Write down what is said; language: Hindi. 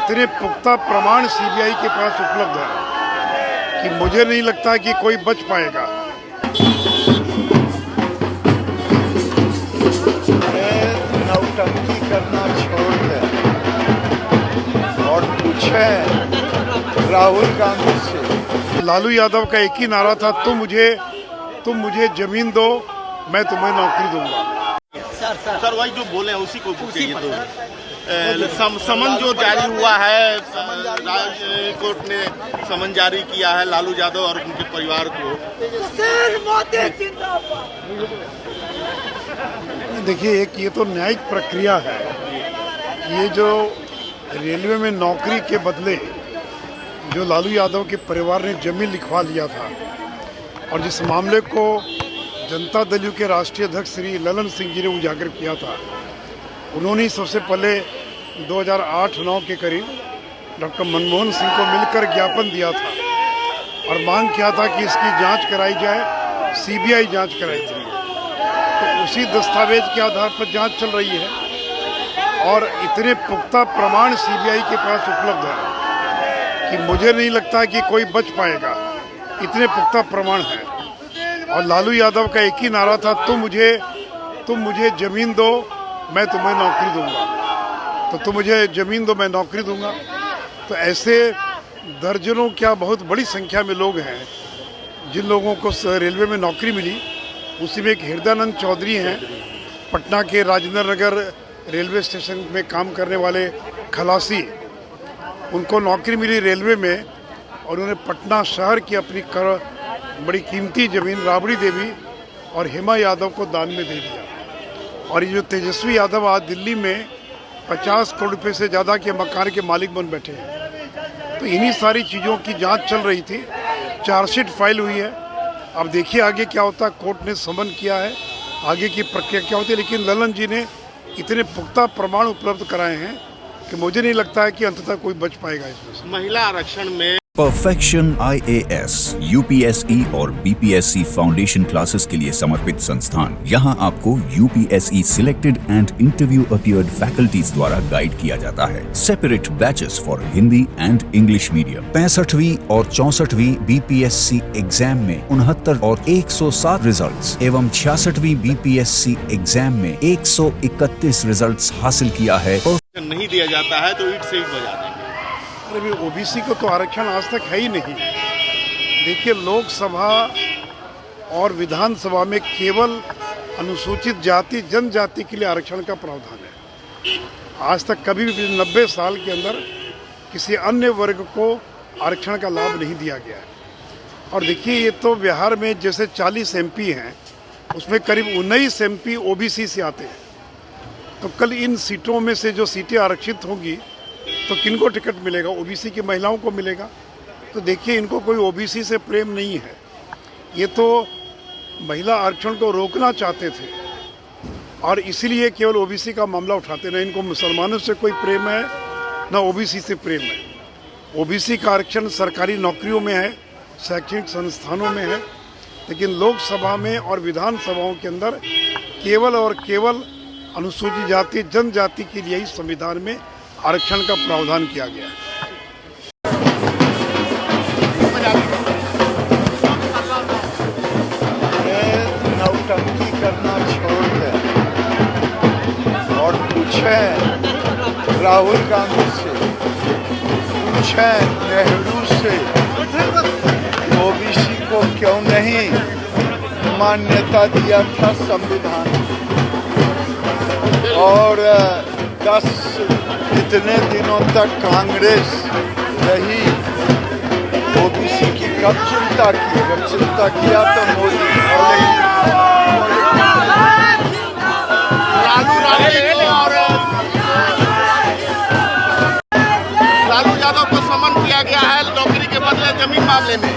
इतने पुख्ता प्रमाण सीबीआई के पास उपलब्ध है कि मुझे नहीं लगता कि कोई बच पाएगा। नौटंकी करना छोड़ दे और पूछे राहुल गांधी से। लालू यादव का एक ही नारा था, तुम मुझे जमीन दो, मैं तुम्हें नौकरी दूंगा। सर वही जो बोले हैं उसी को समन जो जारी हुआ है, कोर्ट ने समन जारी किया है लालू यादव और उनके परिवार को। देखिए, एक ये तो न्यायिक प्रक्रिया है। ये जो रेलवे में नौकरी के बदले जो लालू यादव के परिवार ने जमीन लिखवा लिया था और जिस मामले को जनता दल यू के राष्ट्रीय अध्यक्ष श्री ललन सिंह जी ने उजागर किया था, उन्होंने सबसे पहले 2008-9 के करीब डॉक्टर मनमोहन सिंह को मिलकर ज्ञापन दिया था और मांग किया था कि इसकी जांच कराई जाए, सीबीआई जांच कराई थी। तो उसी दस्तावेज के आधार पर जांच चल रही है और इतने पुख्ता प्रमाण सीबीआई के पास उपलब्ध है कि मुझे नहीं लगता कि कोई बच पाएगा। इतने पुख्ता प्रमाण हैं। और लालू यादव का एक ही नारा था, तुम मुझे जमीन दो, मैं तुम्हें नौकरी दूंगा। तो तुम मुझे जमीन दो, मैं नौकरी दूंगा। तो ऐसे दर्जनों क्या बहुत बड़ी संख्या में लोग हैं जिन लोगों को रेलवे में नौकरी मिली। उसी में एक हृदयानंद चौधरी हैं, पटना के राजेंद्र नगर रेलवे स्टेशन में काम करने वाले खलासी। उनको नौकरी मिली रेलवे में और उन्होंने पटना शहर की अपनी बड़ी कीमती ज़मीन राबड़ी देवी और हेमा यादव को दान में दे दिया। और ये जो तेजस्वी यादव आज दिल्ली में 50 करोड़ रुपये से ज़्यादा के मकान के मालिक बन बैठे हैं। तो इन्हीं सारी चीज़ों की जांच चल रही थी, चार्जशीट फाइल हुई है। अब देखिए आगे क्या होता है। कोर्ट ने समन किया है, आगे की प्रक्रिया क्या होती है। लेकिन ललन जी ने इतने पुख्ता प्रमाण उपलब्ध कराए हैं कि मुझे नहीं लगता है कि अंततः कोई बच पाएगा इसमें से। महिला आरक्षण में परफेक्शन IAS, UPSE और BPSC फाउंडेशन क्लासेस के लिए समर्पित संस्थान। यहाँ आपको UPSE selected and interview appeared faculties द्वारा गाइड किया जाता है। Separate batches for Hindi and English medium. 65वीं और 64वीं BPSC एग्जाम में 69 और 107 रिजल्ट्स एवं 66वीं BPSC एग्जाम में 131 रिजल्ट्स हासिल किया है। नहीं दिया जाता है तो ईट से ईट बजा देंगे। अरे ओबीसी को तो आरक्षण आज तक है ही नहीं। देखिए, लोकसभा और विधानसभा में केवल अनुसूचित जाति जनजाति के लिए आरक्षण का प्रावधान है। आज तक कभी भी 90 साल के अंदर किसी अन्य वर्ग को आरक्षण का लाभ नहीं दिया गया है। और देखिए, ये तो बिहार में जैसे 40 MP हैं, उसमें करीब 19 MP ओबीसी से आते हैं। तो कल इन सीटों में से जो सीटें आरक्षित होंगी तो किनको टिकट मिलेगा? ओबीसी की महिलाओं को मिलेगा। तो देखिए, इनको कोई ओबीसी से प्रेम नहीं है। ये तो महिला आरक्षण को रोकना चाहते थे और इसीलिए केवल ओबीसी का मामला उठाते। ना इनको मुसलमानों से कोई प्रेम है, ना ओबीसी से प्रेम है। ओबीसी का आरक्षण सरकारी नौकरियों में है, शैक्षणिक संस्थानों में है, लेकिन लोकसभा में और विधानसभाओं के अंदर केवल और केवल अनुसूचित जाति जनजाति के लिए ही संविधान में आरक्षण का प्रावधान किया गया है। नौटंकी करना छोड़ दे और पूछे राहुल गांधी से, पूछे नेहरू से, ओबीसी को क्यों नहीं मान्यता दिया था संविधान। और 10 इतने दिनों तक कांग्रेस रही, ओबीसी की कब चिंता की? अगर चिंता किया तो मोदी। लालू यादव को समन किया गया है नौकरी के बदले जमीन मामले में।